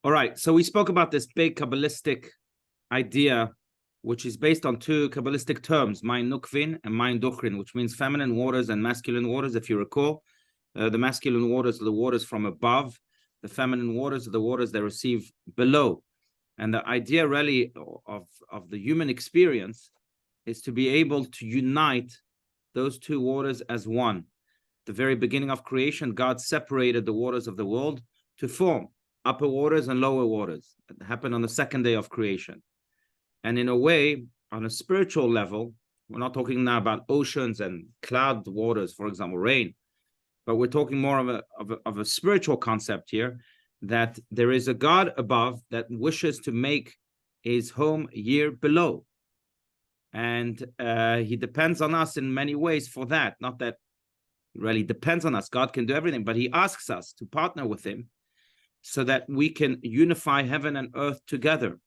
All right, so we spoke about this big Kabbalistic idea, which is based on two Kabbalistic terms, Mein Nukvin and Mein Duchrin, which means feminine waters and masculine waters. If you recall, the masculine waters are the waters from above, the feminine waters are the waters that receive below. And the idea really of the human experience is to be able to unite those two waters as one. The very beginning of creation, God separated the waters of the world to form upper waters and lower waters. It happened on the second day of creation. And in a way, on a spiritual level, we're not talking now about oceans and cloud waters, for example, rain, but we're talking more of a spiritual concept here, that there is a God above that wishes to make his home here below. And he depends on us in many ways for that. Not that it really depends on us. God can do everything, but he asks us to partner with him so that we can unify heaven and earth together.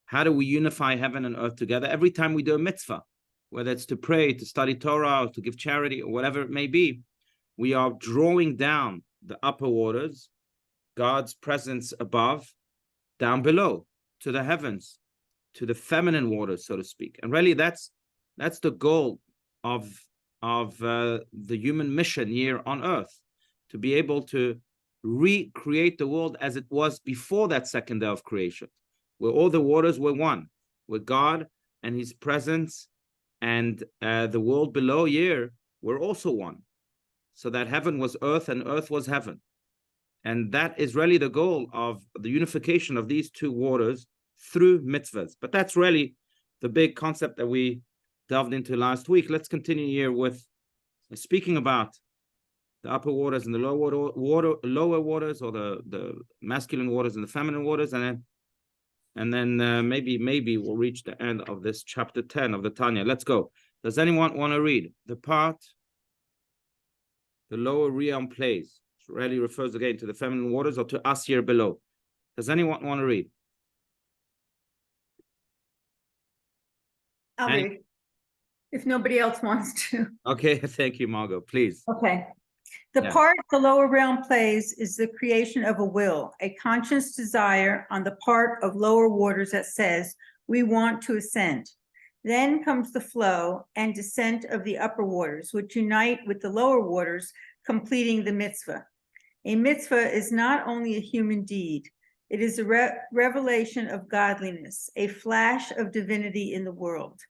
How do we unify heaven and earth together? Every time we do a mitzvah, whether it's to pray, to study Torah, or to give charity, or whatever it may be, we are drawing down the upper waters, God's presence above, down below, to the heavens, to the feminine waters, so to speak. And really, that's the goal of the human mission here on earth, to be able to recreate the world as it was before that second day of creation, where all the waters were one, where God and his presence and the world below here were also one. So that heaven was earth and earth was heaven. And that is really the goal of the unification of these two waters through mitzvahs. But that's really the big concept that we delved into last week. Let's continue here with speaking about the upper waters and the lower waters, or the masculine waters and the feminine waters, and then maybe we'll reach the end of this chapter 10 of the Tanya. Let's go. Does anyone want to read the part the lower realm plays? Which really refers again to the feminine waters or to us here below. Does anyone want to read? I'll read, if nobody else wants to. Okay, thank you, Margot. Please. Okay. The part the lower realm plays is the creation of a will, a conscious desire on the part of lower waters that says, we want to ascend. Then comes the flow and descent of the upper waters, which unite with the lower waters, completing the mitzvah. A mitzvah is not only a human deed, it is a revelation of godliness, a flash of divinity in the world.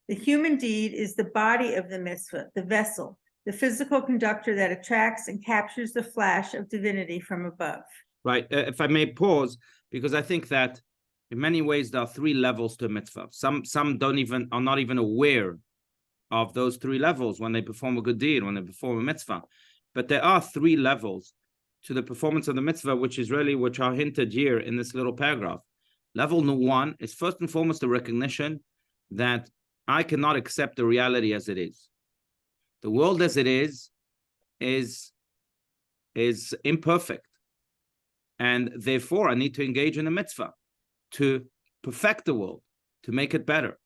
The human deed is the body of the mitzvah, the vessel, the physical conductor that attracts and captures the flash of divinity from above. Right. If I may pause, because I think that in many ways there are three levels to a mitzvah. Some are not even aware of those three levels when they perform a good deed, when they perform a mitzvah. But there are three levels to the performance of the mitzvah, which are hinted here in this little paragraph. Level one is first and foremost the recognition that I cannot accept the reality as it is. The world as it is imperfect. And therefore, I need to engage in a mitzvah to perfect the world, to make it better.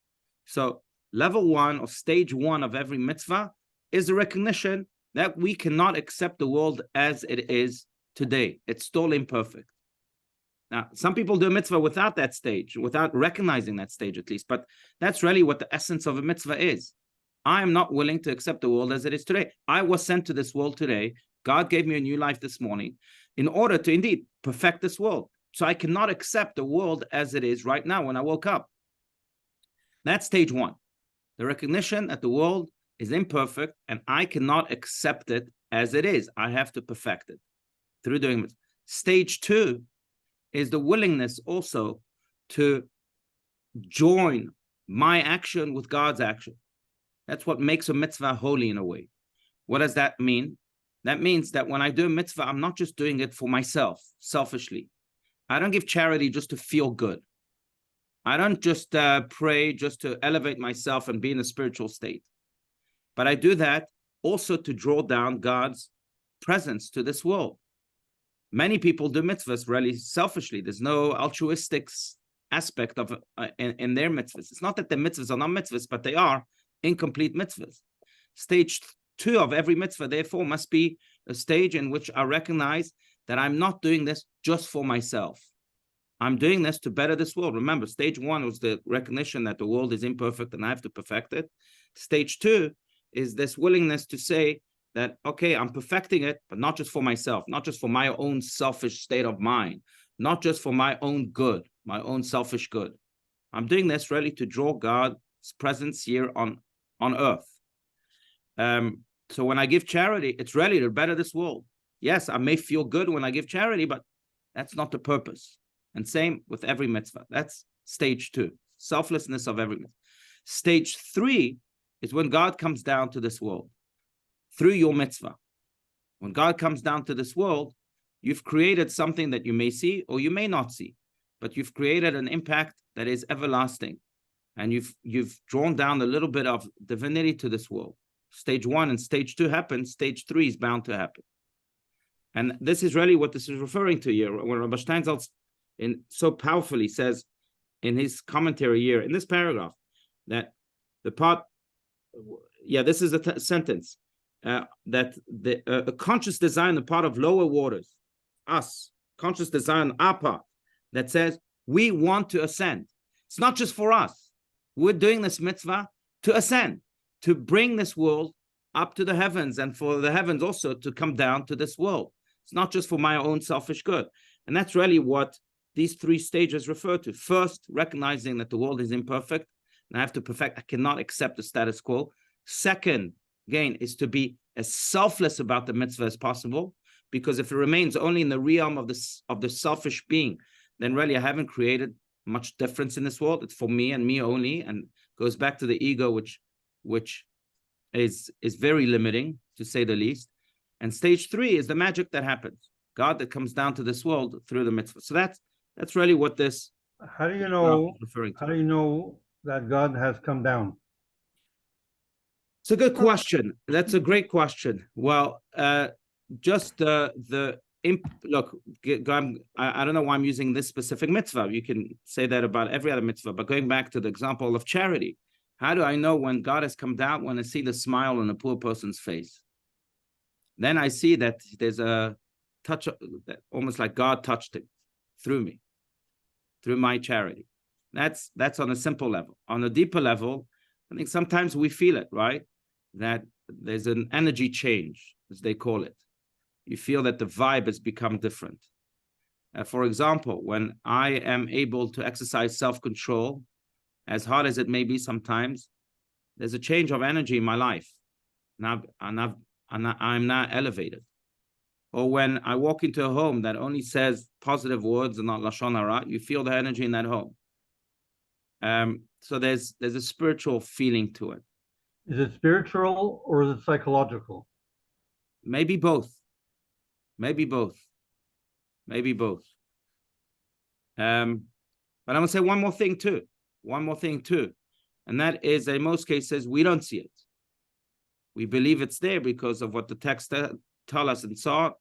So level one, or stage one of every mitzvah, is the recognition that we cannot accept the world as it is today. It's still imperfect. Now, some people do a mitzvah without that stage, without recognizing that stage at least, but that's really what the essence of a mitzvah is. I am not willing to accept the world as it is today. I was sent to this world today. God gave me a new life this morning in order to indeed perfect this world. So I cannot accept the world as it is right now when I woke up. That's stage one. The recognition that the world is imperfect and I cannot accept it as it is. I have to perfect it through doing it. Stage two is the willingness also to join my action with God's action. That's what makes a mitzvah holy in a way. What does that mean? That means that when I do a mitzvah, I'm not just doing it for myself, selfishly. I don't give charity just to feel good. I don't just pray just to elevate myself and be in a spiritual state. But I do that also to draw down God's presence to this world. Many people do mitzvahs really selfishly. There's no altruistic aspect of in their mitzvahs. It's not that the mitzvahs are not mitzvahs, but they are incomplete mitzvahs. Stage two of every mitzvah, therefore, must be a stage in which I recognize that I'm not doing this just for myself. I'm doing this to better this world. Remember, stage 1 was the recognition that the world is imperfect and I have to perfect it. Stage 2 is this willingness to say that, okay, I'm perfecting it, but not just for myself, not just for my own selfish state of mind, not just for my own good, my own selfish good. I'm doing this really to draw God's presence here on earth. So when I give charity, it's really to better this world. Yes, I may feel good when I give charity, but that's not the purpose. And same with every mitzvah. That's stage 2, selflessness of every mitzvah. Stage 3 is when God comes down to this world through your mitzvah. When God comes down to this world, you've created something that you may see or you may not see, but you've created an impact that is everlasting. And you've drawn down a little bit of divinity to this world. Stage 1 and stage 2 happens. Stage 3 is bound to happen. And this is really what this is referring to here. When Rabbi Steinsaltz so powerfully says in his commentary here, in this paragraph, that the part, this is a sentence, that a conscious design, the part of lower waters, us, conscious design, our part, that says we want to ascend. It's not just for us. We're doing this mitzvah to ascend, to bring this world up to the heavens, and for the heavens also to come down to this world. It's not just for my own selfish good. And that's really what these 3 stages refer to. First, recognizing that the world is imperfect and I have to perfect. I cannot accept the status quo. Second, again, is to be as selfless about the mitzvah as possible, because if it remains only in the realm of the selfish being, then really I haven't created much difference in this world. It's for me and me only, and goes back to the ego, which is very limiting, to say the least. And stage 3 is the magic that happens, God that comes down to this world through the mitzvah. So that's really what this. How do you know? Referring to. How do you know that God has come down? It's a good question. That's a great question. Well, just look. I don't know why I'm using this specific mitzvah. You can say that about every other mitzvah. But going back to the example of charity, how do I know when God has come down? When I see the smile on a poor person's face, then I see that there's a touch, almost like God touched it through me, through my charity. That's on a simple level. On a deeper level, I think sometimes we feel it, right? That there's an energy change, as they call it. You feel that the vibe has become different. For example, when I am able to exercise self-control, as hard as it may be sometimes, there's a change of energy in my life. Now, I'm now elevated. Or when I walk into a home that only says positive words and not lashon hara, you feel the energy in that home. So there's a spiritual feeling to it. Is it spiritual or is it psychological? Maybe both. Maybe both. Maybe both. But I'm going to say one more thing too. And that is that in most cases, we don't see it. We believe it's there because of what the text tell us and saw.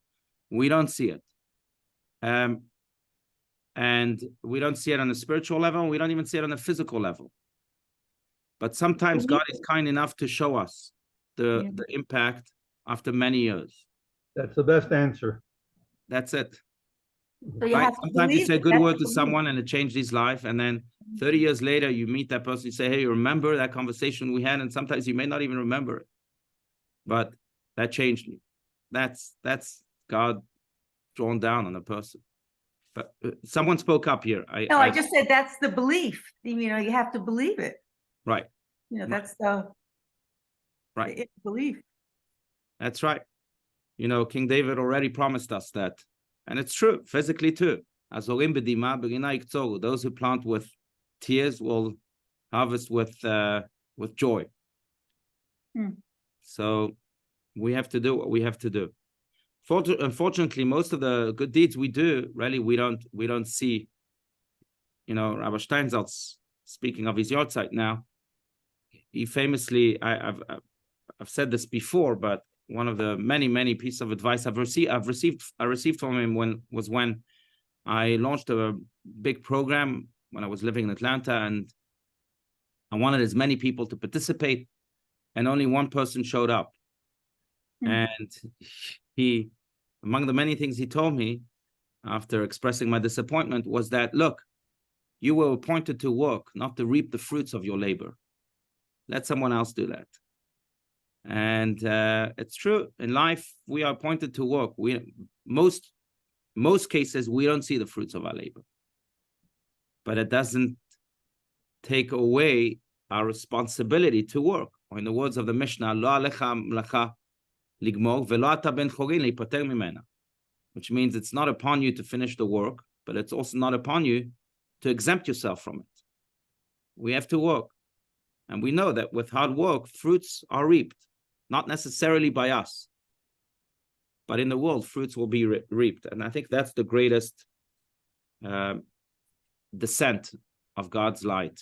We don't see it. And we don't see it on a spiritual level. We don't even see it on a physical level. But sometimes God is kind enough to show us the impact after many years. That's the best answer. That's it. So you have to Sometimes you say a good that's word to belief. someone and it changed his life. And then 30 years later, you meet that person, you say, hey, you remember that conversation we had? And sometimes you may not even remember it. But that changed me. That's God drawn down on a person. But someone spoke up here. I just said that's the belief. You have to believe it. Right. That's the right. Belief. That's right. King David already promised us that. And it's true, physically too. Those who plant with tears will harvest with joy. So we have to do what we have to do. Unfortunately, most of the good deeds we do, really, we don't see. Rabbi Steinsaltz, speaking of his yahrzeit now, he famously, I've said this before, but one of the many pieces of advice I received from him when I launched a big program when I was living in Atlanta, and I wanted as many people to participate, and only one person showed up. And he, among the many things he told me, after expressing my disappointment, was that, look, you were appointed to work, not to reap the fruits of your labor. Let someone else do that. And it's true. In life, we are appointed to work. Most cases, we don't see the fruits of our labor. But it doesn't take away our responsibility to work. Or in the words of the Mishnah, Lo alecha melacha ligmor velo ata ben chorin leipater mimena, which means it's not upon you to finish the work, but it's also not upon you to exempt yourself from it. We have to work. And we know that with hard work, fruits are reaped, not necessarily by us, but in the world, fruits will be reaped. And I think that's the greatest descent of God's light.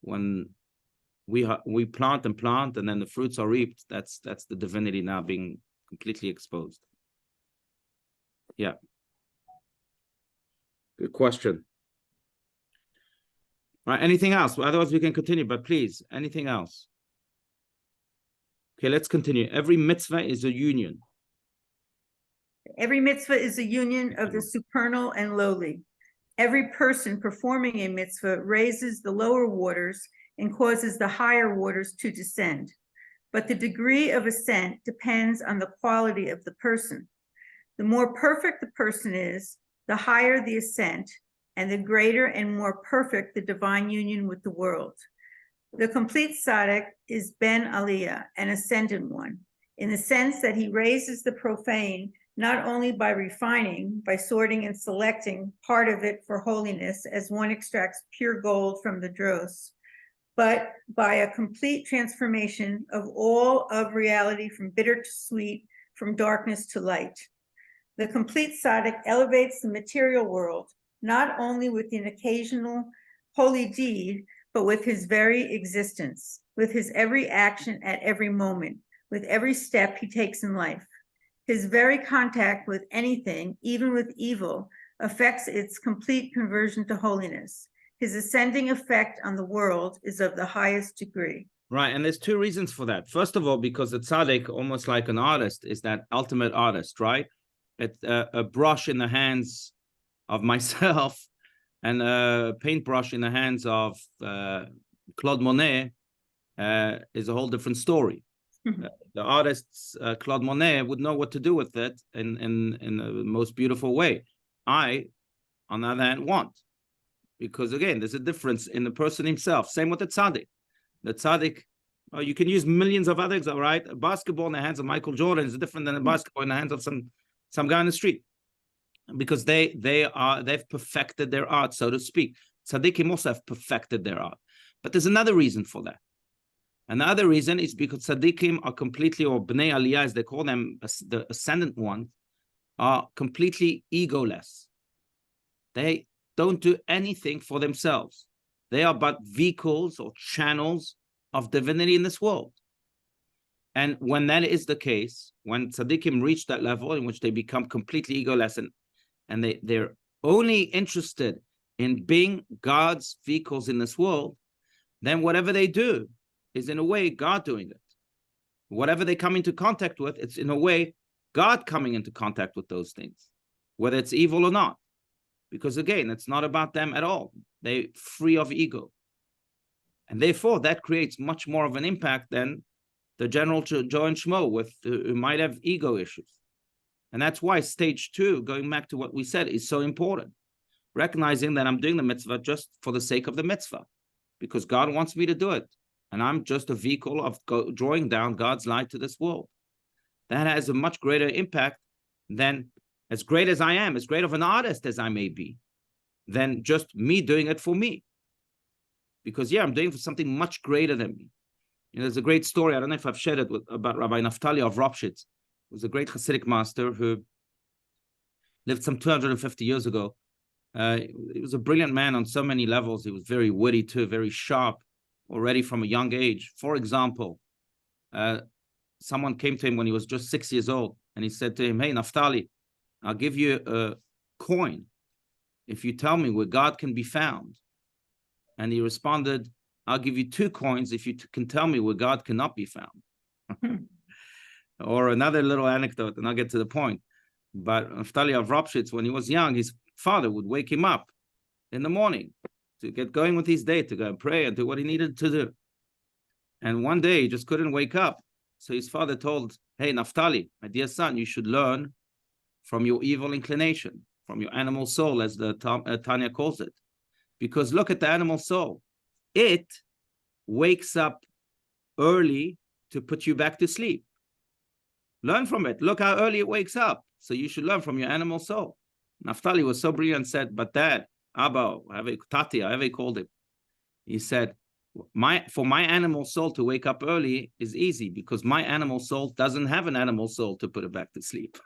When we plant, and then the fruits are reaped, that's the divinity now being completely exposed. Yeah. Good question. All right, anything else? Well, otherwise we can continue, but please, anything else? Okay, let's continue. Every mitzvah is a union. Every mitzvah is a union of the supernal and lowly. Every person performing a mitzvah raises the lower waters and causes the higher waters to descend. But the degree of ascent depends on the quality of the person. The more perfect the person is, the higher the ascent, and the greater and more perfect the divine union with the world. The complete tzaddik is ben aliyah, an ascendant one, in the sense that he raises the profane not only by refining, by sorting and selecting part of it for holiness as one extracts pure gold from the dross, but by a complete transformation of all of reality from bitter to sweet, from darkness to light. The complete tzaddik elevates the material world, not only with an occasional holy deed, but with his very existence, with his every action at every moment, with every step he takes in life. His very contact with anything, even with evil, affects its complete conversion to holiness. His ascending effect on the world is of the highest degree. Right, and there's two reasons for that. First of all, because the tzaddik, almost like an artist, is that ultimate artist, right? It's a brush in the hands of myself and a paintbrush in the hands of Claude Monet is a whole different story. The artists, Claude Monet, would know what to do with it in the most beautiful way. I, on the other hand, want. Because again, there's a difference in the person himself. Same with the tzaddik. The tzaddik, you can use millions of others, all right? A basketball in the hands of Michael Jordan is different than a basketball in the hands of some guy on the street. Because they've perfected their art, so to speak. Tzaddikim also have perfected their art. But there's another reason for that. Another reason is because tzaddikim are completely, or bnei aliyah, as they call them, the ascendant ones, are completely egoless. They don't do anything for themselves. They are but vehicles or channels of divinity in this world. And when that is the case, when tzaddikim reach that level in which they become completely egoless and they're only interested in being God's vehicles in this world, then whatever they do is in a way God doing it. Whatever they come into contact with, it's in a way God coming into contact with those things, whether it's evil or not. Because again, it's not about them at all. They're free of ego. And therefore, that creates much more of an impact than the general Joe and Schmo who might have ego issues. And that's why stage 2, going back to what we said, is so important. Recognizing that I'm doing the mitzvah just for the sake of the mitzvah, because God wants me to do it. And I'm just a vehicle of drawing down God's light to this world. That has a much greater impact than, as great as I am, as great of an artist as I may be, than just me doing it for me. Because, yeah, I'm doing it for something much greater than me. You know, there's a great story, I don't know if I've shared it about Rabbi Naftali of Ropshitz. He was a great Hasidic master who lived some 250 years ago. He was a brilliant man on so many levels. He was very witty too, very sharp, already from a young age. For example, someone came to him when he was just 6 years old, and he said to him, "Hey, Naftali, I'll give you a coin if you tell me where God can be found." And he responded, "I'll give you 2 coins if you can tell me where God cannot be found." Or another little anecdote, and I'll get to the point. But Naftali of Ropshitz, when he was young, his father would wake him up in the morning to get going with his day, to go and pray and do what he needed to do. And one day he just couldn't wake up. So his father told, hey, Naftali, my dear son, you should learn from your evil inclination, from your animal soul, as the Tanya calls it. Because look at the animal soul. It wakes up early to put you back to sleep. Learn from it. Look how early it wakes up. So you should learn from your animal soul. Naftali was so brilliant and said, but Dad, Abba, Tati, however he called him, he said, for my animal soul to wake up early is easy because my animal soul doesn't have an animal soul to put it back to sleep.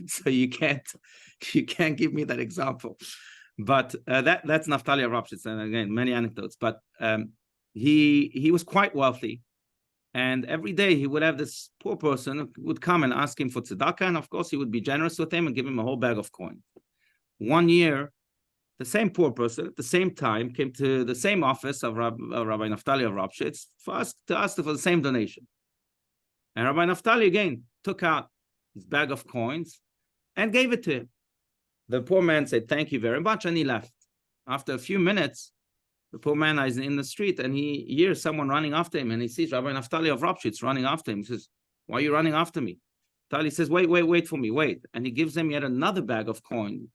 So you can't give me that example. But that's Naftali of Ropshitz, and again, many anecdotes. But he was quite wealthy, and every day he would have this poor person who would come and ask him for tzedakah, and of course he would be generous with him and give him a whole bag of coins. One year, the same poor person at the same time came to the same office of Rabbi Naftali of Ropshitz to ask for the same donation. And Rabbi Naftali again took out his bag of coins and gave it to him. The poor man said, thank you very much, and he left. After a few minutes, the poor man is in the street and he hears someone running after him, and he sees Rabbi Naftali of Ropshitz running after him. He says, why are you running after me? Naftali says, wait for me, wait. And he gives him yet another bag of coins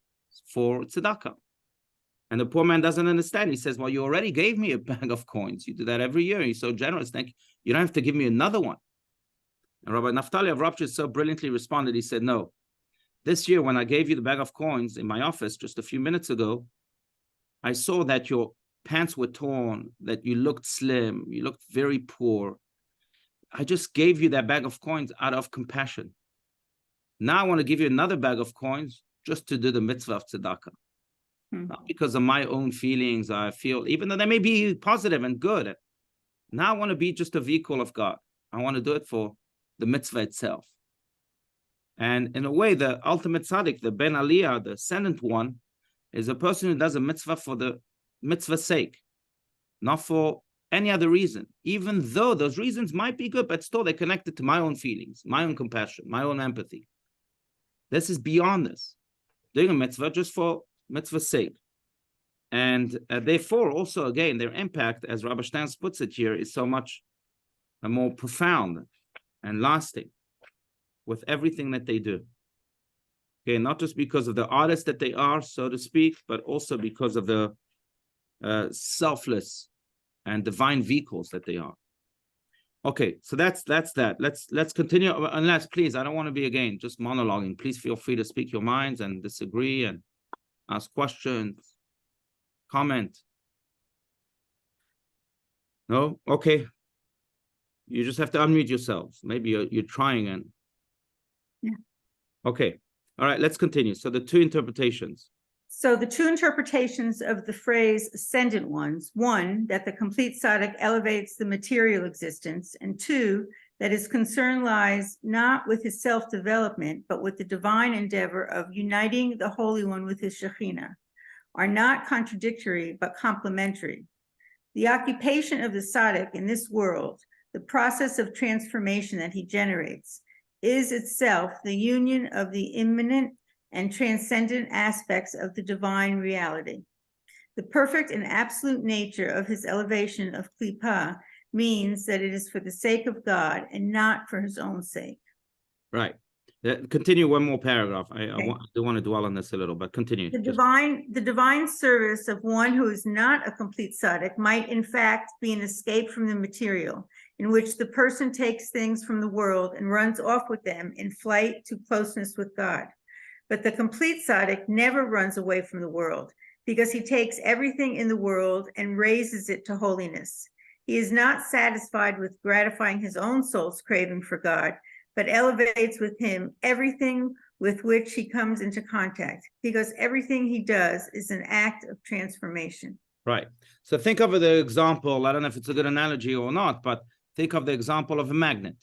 for tzedakah. And the poor man doesn't understand. He says, well, you already gave me a bag of coins. You do that every year. You're so generous. Thank you. You don't have to give me another one. And Rabbi Naftali of Ropshitz so brilliantly responded. He said, no, this year when I gave you the bag of coins in my office just a few minutes ago, I saw that your pants were torn, that you looked slim, you looked very poor. I just gave you that bag of coins out of compassion. Now I want to give you another bag of coins just to do the mitzvah of tzedakah. Not because of my own feelings, I feel, even though they may be positive and good. Now I want to be just a vehicle of God. I want to do it for the mitzvah itself. And in a way, the ultimate tzaddik, the Ben Aliyah, the ascendant one, is a person who does a mitzvah for the mitzvah's sake, not for any other reason, even though those reasons might be good, but still they're connected to my own feelings, my own compassion, my own empathy. This is beyond this. Doing a mitzvah just for mitzvah's sake. And therefore, also, again, their impact, as Rabbi Stans puts it here, is so much more profound and lasting with everything that they do. Okay, not just because of the artists that they are, so to speak, but also because of the selfless and divine vehicles that they are. Okay, so that's that. Let's continue. Unless, please, I don't want to be again just monologuing. Please feel free to speak your minds and disagree and ask questions, comment. No? Okay. You just have to unmute yourselves. Maybe you're trying and... Yeah. Okay. All right, let's continue. So the two interpretations. So the two interpretations of the phrase ascendant ones, one, that the complete tzaddik elevates the material existence, and two, that his concern lies not with his self-development, but with the divine endeavor of uniting the Holy One with his Shekhinah, are not contradictory, but complementary. The occupation of the tzaddik in this world, the process of transformation that he generates, is itself the union of the immanent and transcendent aspects of the divine reality. The perfect and absolute nature of his elevation of Klippa means that it is for the sake of God and not for his own sake. Right. Continue one more paragraph. I do want to dwell on this a little, but continue. The divine service of one who is not a complete tzaddik might in fact be an escape from the material, in which the person takes things from the world and runs off with them in flight to closeness with God. But the complete tzaddik never runs away from the world, because he takes everything in the world and raises it to holiness. He is not satisfied with gratifying his own soul's craving for God, but elevates with him everything with which he comes into contact, because everything he does is an act of transformation. Right. So think of the example, I don't know if it's a good analogy or not, but think of the example of a magnet.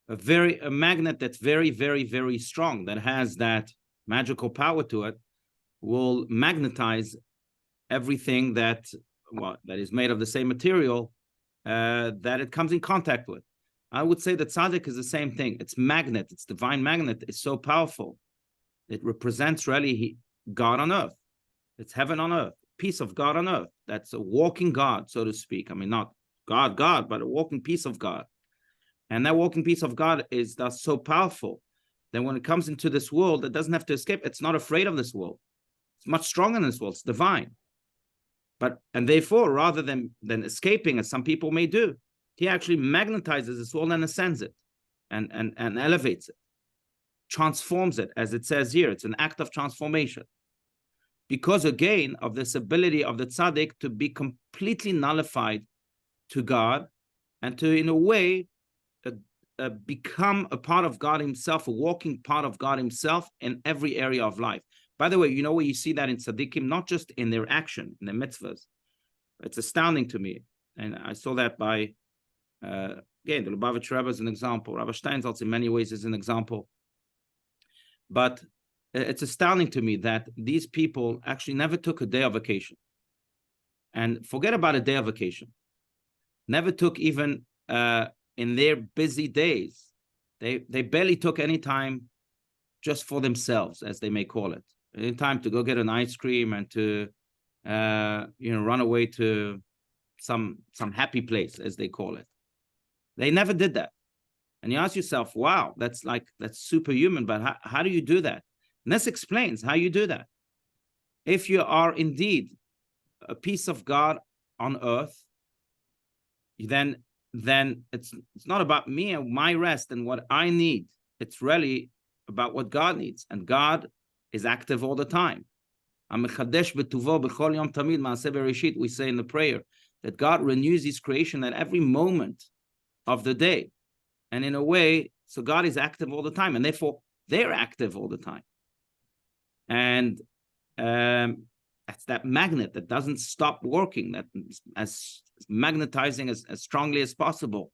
A magnet that's very, very, very strong, that has that magical power to it, will magnetize everything that is made of the same material that it comes in contact with. I would say that tzaddik is the same thing. It's magnet. It's divine magnet. It's so powerful. It represents really God on earth. It's heaven on earth, piece of God on earth. That's a walking God, so to speak. I mean, not God, but a walking piece of God. And that walking piece of God is thus so powerful that when it comes into this world, it doesn't have to escape. It's not afraid of this world. It's much stronger than this world. It's divine. And therefore, rather than escaping, as some people may do, he actually magnetizes this world and ascends it and elevates it, transforms it, as it says here. It's an act of transformation. Because again, of this ability of the tzaddik to be completely nullified to God and to, in a way, become a part of God himself, a walking part of God himself in every area of life. By the way, you know where you see that in tzaddikim, not just in their action, in their mitzvahs. It's astounding to me. And I saw that by, again, the Lubavitch Rebbe is an example. Rabbi Steinsaltz in many ways is an example. But it's astounding to me that these people actually never took a day of vacation. And forget about a day of vacation. Never took even in their busy days. They barely took any time just for themselves, as they may call it. Any time to go get an ice cream and to run away to some happy place, as they call it. They never did that. And you ask yourself, wow, that's superhuman, but how do you do that? And this explains how you do that. If you are indeed a piece of God on earth, then it's not about me and my rest and what I need. It's really about what God needs. And God is active all the time. We say in the prayer that God renews his creation at every moment of the day. And in a way, so God is active all the time, and therefore they're active all the time. And that's that magnet that doesn't stop working, that as magnetizing as strongly as possible.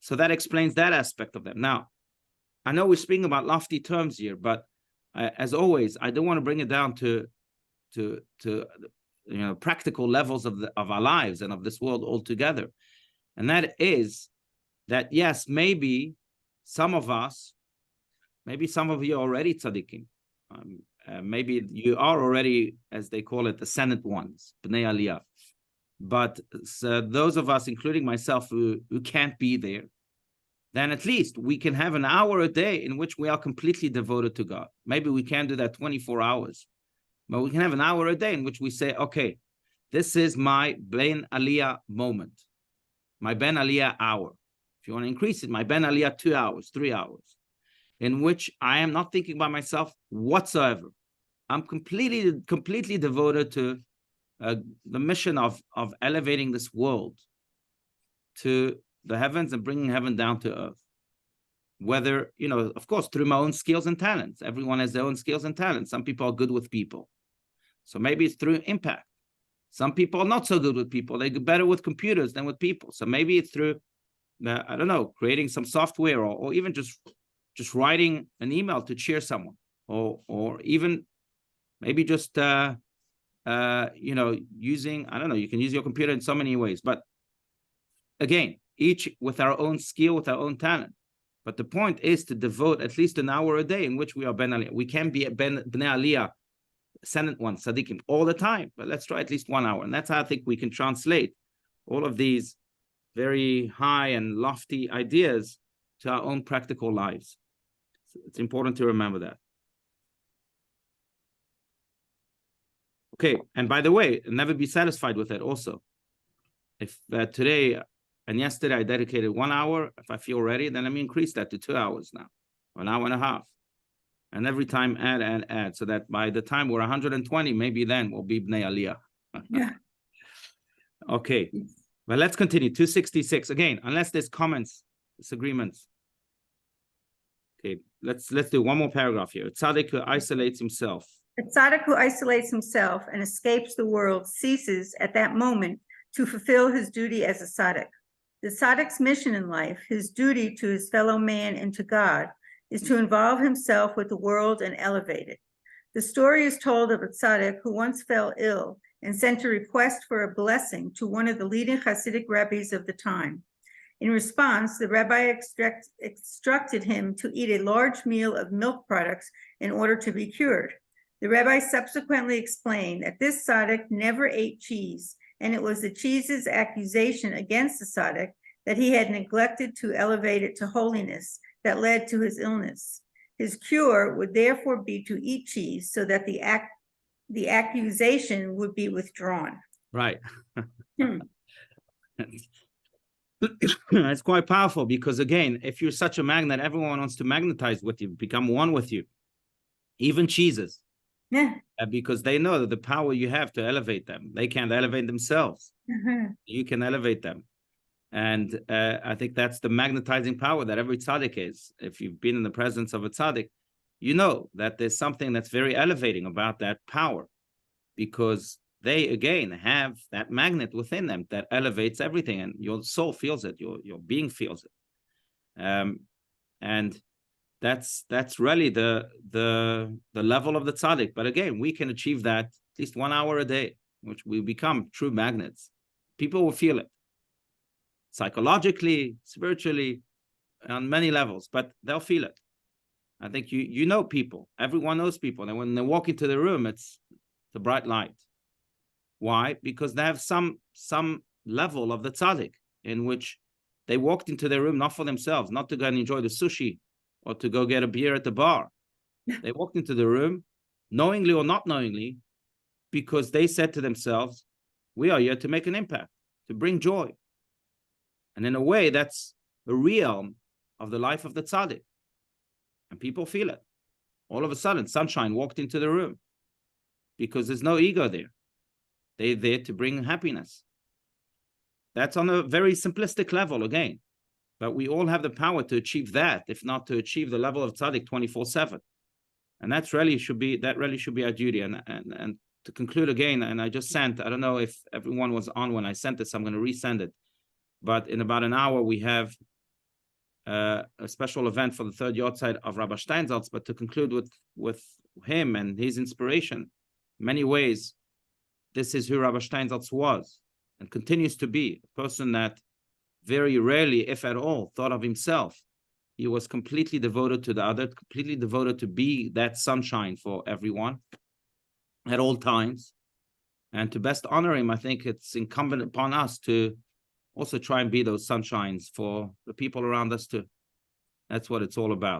So that explains that aspect of them. Now, I know we're speaking about lofty terms here, but as always, I don't want to bring it down to practical levels of our lives and of this world altogether. And that is that, yes, maybe some of us, maybe some of you are already tzaddikim. Maybe you are already, as they call it, ascendant ones, b'nei aliyah. But those of us, including myself, who can't be there, then at least we can have an hour a day in which we are completely devoted to God. Maybe we can't do that 24 hours, but we can have an hour a day in which we say, okay, this is my Ben Aliyah moment, my Ben Aliyah hour. If you want to increase it, my Ben Aliyah 2 hours, 3 hours, in which I am not thinking about myself whatsoever. I'm completely devoted to the mission of elevating this world to the heavens and bringing heaven down to earth. Whether, of course, through my own skills and talents. Everyone has their own skills and talents. Some people are good with people. So maybe it's through impact. Some people are not so good with people. They do better with computers than with people. So maybe it's through, I don't know, creating some software or even just writing an email to cheer someone, or even maybe just using, I don't know, you can use your computer in so many ways. But again, each with our own skill, with our own talent. But the point is to devote at least an hour a day in which we are Ben Aliyah. We can be a Bnei Aliyah, ascendant one, tzaddikim, all the time. But let's try at least 1 hour. And that's how I think we can translate all of these very high and lofty ideas to our own practical lives. So it's important to remember that. Okay, and by the way, never be satisfied with it also. If today and yesterday I dedicated 1 hour, if I feel ready, then let me increase that to 2 hours now, 1 hour and a half. And every time add, so that by the time we're 120, maybe then we'll be Bnei Aliyah. Yeah. Okay, but let's continue. 266, again, unless there's comments, disagreements. Okay, let's do one more paragraph here. A tzaddik who isolates himself. A tzaddik who isolates himself and escapes the world ceases at that moment to fulfill his duty as a tzaddik. The tzaddik's mission in life, his duty to his fellow man and to God, is to involve himself with the world and elevate it. The story is told of a tzaddik who once fell ill and sent a request for a blessing to one of the leading Hasidic rabbis of the time. In response, the rabbi instructed him to eat a large meal of milk products in order to be cured. The rabbi subsequently explained that this tzaddik never ate cheese, and it was the cheese's accusation against the tzaddik that he had neglected to elevate it to holiness that led to his illness. His cure would therefore be to eat cheese so that the accusation would be withdrawn. Right. It's quite powerful because, again, if you're such a magnet, everyone wants to magnetize with you, become one with you, even cheeses. Yeah. Because they know that the power you have to elevate them. They can't elevate themselves. Mhm. You can elevate them. And I think that's the magnetizing power that every tzaddik is. If you've been in the presence of a tzaddik, you know that there's something that's very elevating about that power, because they, again, have that magnet within them that elevates everything, and your soul feels it, your being feels it. And that's really the level of the tzaddik. But again, we can achieve that at least 1 hour a day, which we become true magnets. People will feel it psychologically, spiritually, on many levels, but they'll feel it. I think you know people. Everyone knows people, and when they walk into the room, it's the bright light. Why? Because they have some level of the tzaddik in which they walked into their room not for themselves, not to go and enjoy the sushi or to go get a beer at the bar. They walked into the room, knowingly or not knowingly, because they said to themselves, we are here to make an impact, to bring joy. And in a way, that's a realm of the life of the tzaddik. And people feel it. All of a sudden, sunshine walked into the room because there's no ego there. They're there to bring happiness. That's on a very simplistic level, again. But we all have the power to achieve that, if not to achieve the level of tzaddik 24/7. And that really should be our duty. And to conclude again, and I just sent, I don't know if everyone was on when I sent this, I'm going to resend it. But in about an hour, we have a special event for the third Yortzeit of Rabbi Steinsaltz. But to conclude with him and his inspiration, in many ways, this is who Rabbi Steinsaltz was and continues to be, a person that very rarely, if at all, thought of himself. He was completely devoted to the other, completely devoted to be that sunshine for everyone at all times. And to best honor him, I think it's incumbent upon us to also try and be those sunshines for the people around us too. That's what it's all about.